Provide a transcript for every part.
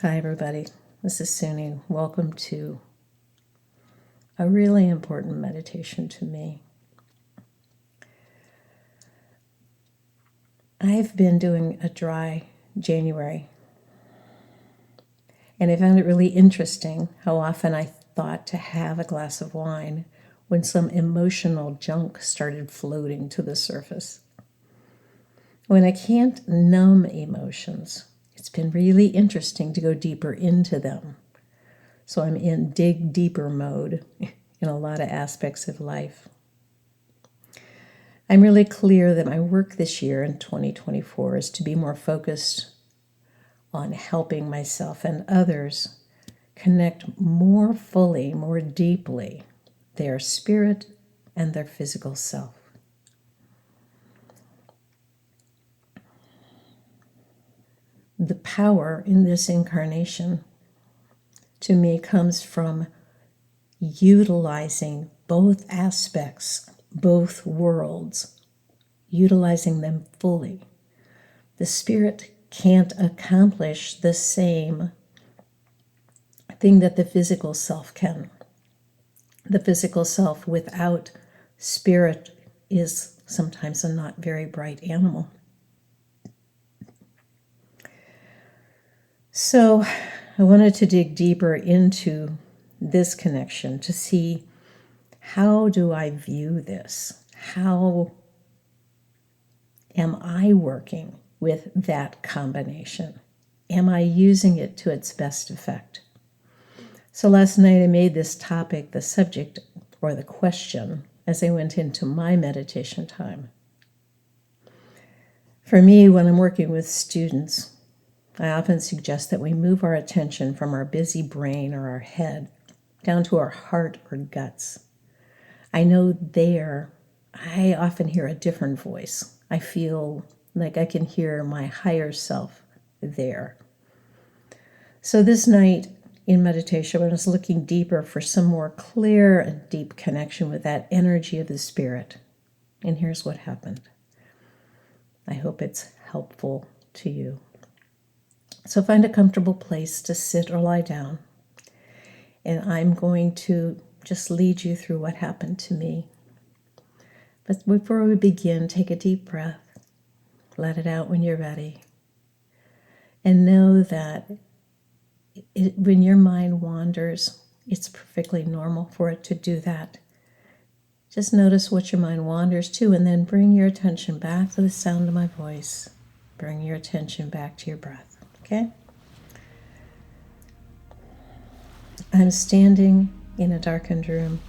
Hi, everybody. This is Suni. Welcome to a really important meditation to me. I've been doing a dry January, and I found it really interesting how often I thought to have a glass of wine when some emotional junk started floating to the surface. When I can't numb emotions, it's been really interesting to go deeper into them. So I'm in dig deeper mode in a lot of aspects of life. I'm really clear that my work this year in 2024 is to be more focused on helping myself and others connect more fully, more deeply, their spirit and their physical self. The power in this incarnation to me comes from utilizing both aspects, both worlds, utilizing them fully. The spirit can't accomplish the same thing that the physical self can. The physical self without spirit is sometimes a not very bright animal. So I wanted to dig deeper into this connection to see, how do I view this? How am I working with that combination? Am I using it to its best effect? So last night I made this topic the subject or the question as I went into my meditation time. For me, when I'm working with students, I often suggest that we move our attention from our busy brain or our head down to our heart or guts. I know there, I often hear a different voice. I feel like I can hear my higher self there. So this night in meditation, I was looking deeper for some more clear and deep connection with that energy of the spirit. And here's what happened. I hope it's helpful to you. So find a comfortable place to sit or lie down. And I'm going to just lead you through what happened to me. But before we begin, take a deep breath. Let it out when you're ready. And know that when your mind wanders, it's perfectly normal for it to do that. Just notice what your mind wanders to, and then bring your attention back to the sound of my voice. Bring your attention back to your breath, okay? I'm standing in a darkened room.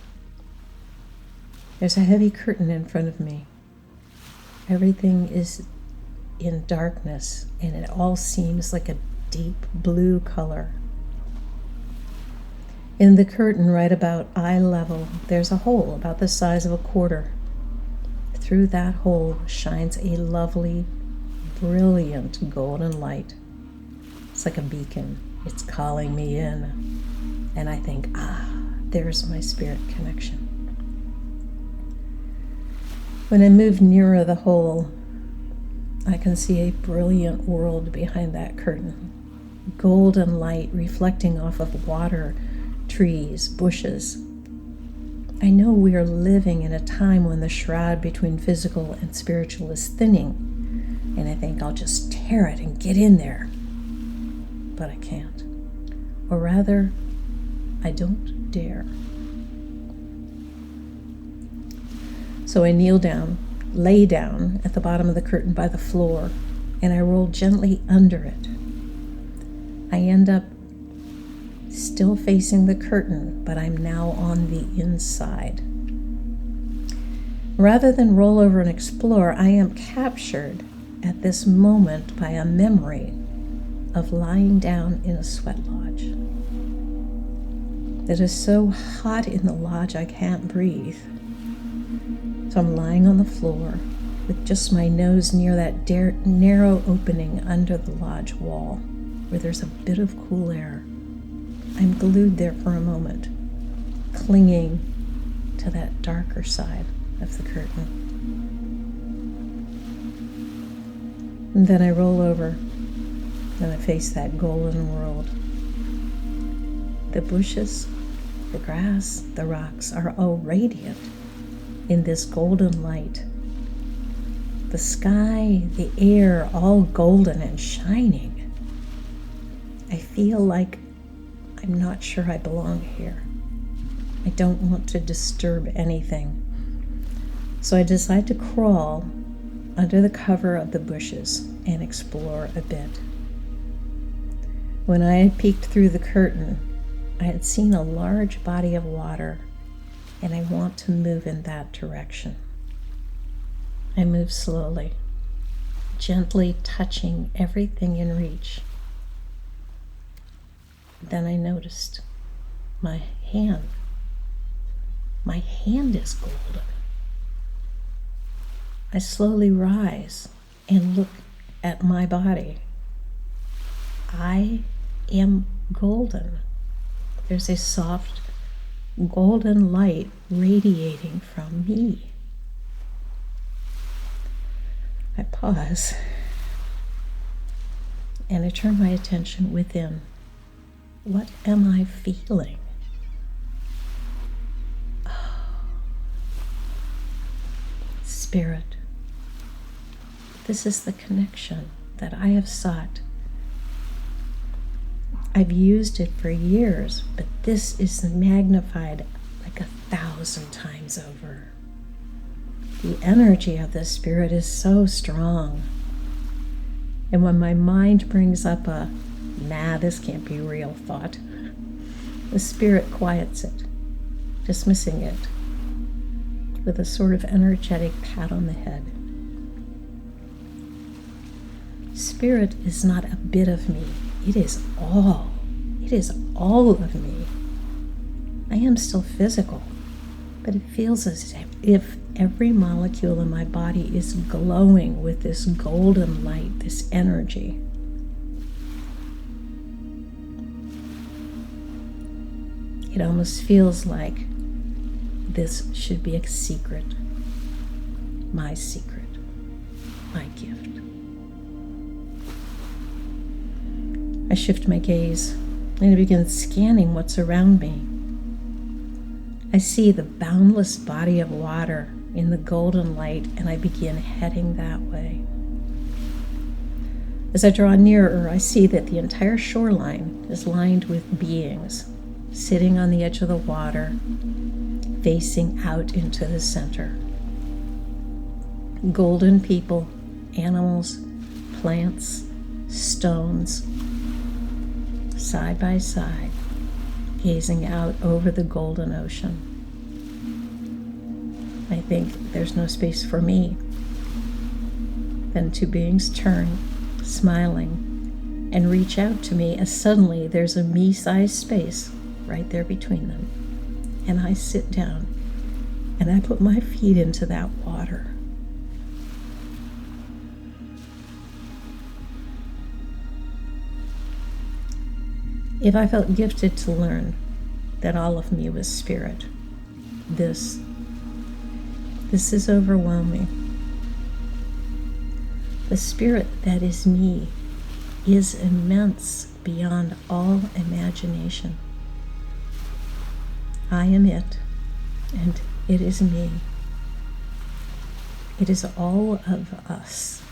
There's a heavy curtain in front of me. Everything is in darkness, and it all seems like a deep blue color. In the curtain, right about eye level, there's a hole about the size of a quarter. Through that hole shines a lovely, brilliant golden light. It's like a beacon. It's calling me in. And I think, there's my spirit connection. When I move nearer the hole, I can see a brilliant world behind that curtain. Golden light reflecting off of water, trees, bushes. I know we are living in a time when the shroud between physical and spiritual is thinning, and I think I'll just tear it and get in there. But I can't. Or rather, I don't dare. So I kneel down, lay down at the bottom of the curtain by the floor, and I roll gently under it. I end up still facing the curtain, but I'm now on the inside. Rather than roll over and explore, I am captured at this moment by a memory of lying down in a sweat lodge. It is so hot in the lodge I can't breathe. So I'm lying on the floor with just my nose near that narrow opening under the lodge wall where there's a bit of cool air. I'm glued there for a moment, clinging to that darker side of the curtain. And then I roll over and I face that golden world. The bushes, the grass, the rocks are all radiant in this golden light. The sky, the air, all golden and shining. I feel like I'm not sure I belong here. I don't want to disturb anything. So I decide to crawl under the cover of the bushes and explore a bit. When I had peeked through the curtain, I had seen a large body of water, and I want to move in that direction. I move slowly, gently touching everything in reach. Then I noticed my hand. My hand is golden. I slowly rise and look at my body. I am golden. There's a soft golden light radiating from me. I pause and I turn my attention within. What am I feeling? Spirit. This is the connection that I have sought. I've used it for years, but this is magnified like 1,000 times over. The energy of the Spirit is so strong. And when my mind brings up a, nah, this can't be real thought, the Spirit quiets it, dismissing it with a sort of energetic pat on the head. Spirit is not a bit of me. It is all. It is all of me. I am still physical, but it feels as if every molecule in my body is glowing with this golden light, this energy. It almost feels like this should be a secret, my gift. I shift my gaze and I begin scanning what's around me. I see the boundless body of water in the golden light, and I begin heading that way. As I draw nearer, I see that the entire shoreline is lined with beings sitting on the edge of the water, facing out into the center. Golden people, animals, plants, stones, side by side, gazing out over the golden ocean. I think there's no space for me. Then two beings turn, smiling, and reach out to me as suddenly there's a me-sized space right there between them. And I sit down and I put my feet into that water. If I felt gifted to learn that all of me was spirit, this is overwhelming. The spirit that is me is immense beyond all imagination. I am it, and it is me. It is all of us.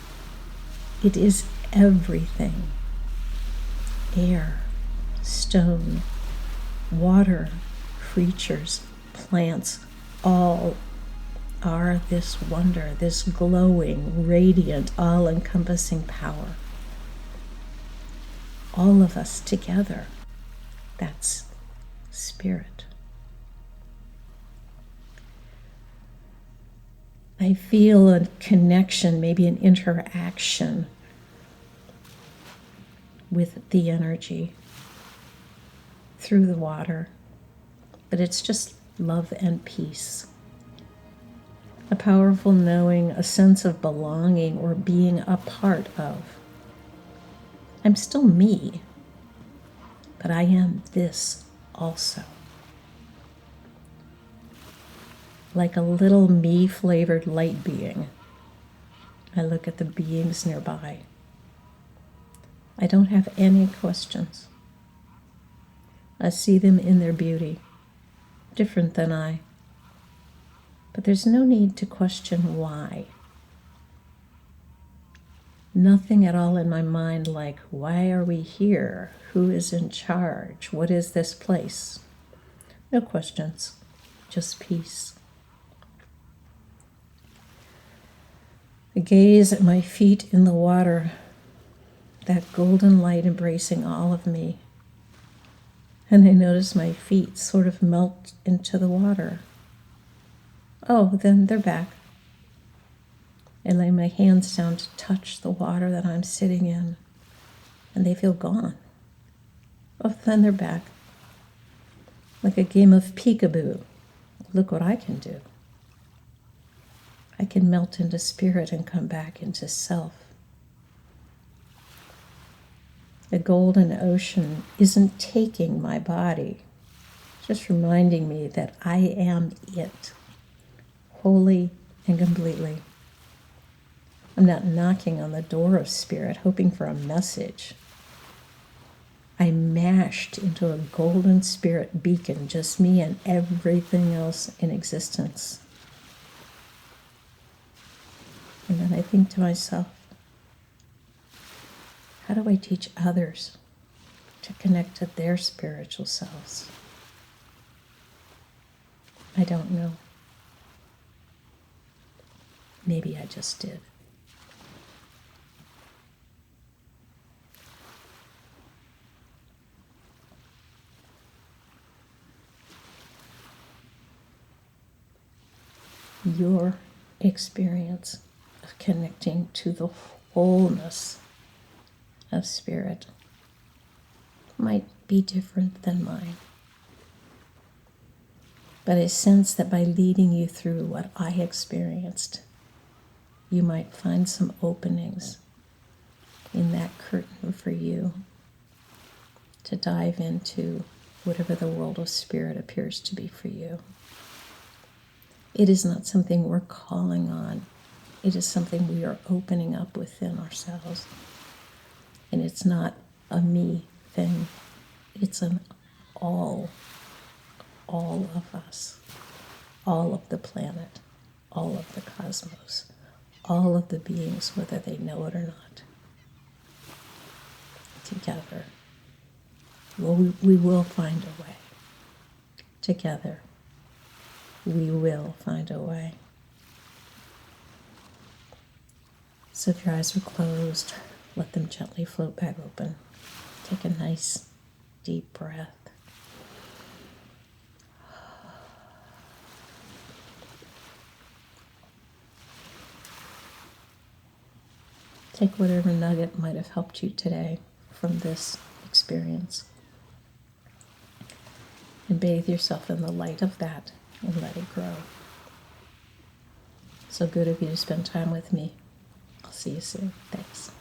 It is everything. Air, stone, water, creatures, plants, all are this wonder, this glowing, radiant, all-encompassing power. All of us together, that's spirit. I feel a connection, maybe an interaction with the energy through the water, but it's just love and peace. A powerful knowing, a sense of belonging or being a part of. I'm still me, but I am this also. Like a little me-flavored light being, I look at the beings nearby. I don't have any questions. I see them in their beauty, different than I. But there's no need to question why. Nothing at all in my mind like, why are we here? Who is in charge? What is this place? No questions, just peace. I gaze at my feet in the water, that golden light embracing all of me. And I notice my feet sort of melt into the water. Oh, then they're back. I lay my hands down to touch the water that I'm sitting in, and they feel gone. Oh, then they're back. Like a game of peekaboo. Look what I can do. I can melt into spirit and come back into self. The golden ocean isn't taking my body, just reminding me that I am it, wholly and completely. I'm not knocking on the door of spirit, hoping for a message. I mashed into a golden spirit beacon, just me and everything else in existence. And then I think to myself, how do I teach others to connect to their spiritual selves? I don't know. Maybe I just did. Your experience of connecting to the wholeness of spirit might be different than mine. But I sense that by leading you through what I experienced, you might find some openings in that curtain for you to dive into whatever the world of spirit appears to be for you. It is not something we're calling on. It is something we are opening up within ourselves. And it's not a me thing. It's an all of us, all of the planet, all of the cosmos, all of the beings, whether they know it or not. Together, we will find a way. Together, we will find a way. So if your eyes are closed, let them gently float back open. Take a nice, deep breath. Take whatever nugget might have helped you today from this experience and bathe yourself in the light of that and let it grow. So good of you to spend time with me. I'll see you soon. Thanks.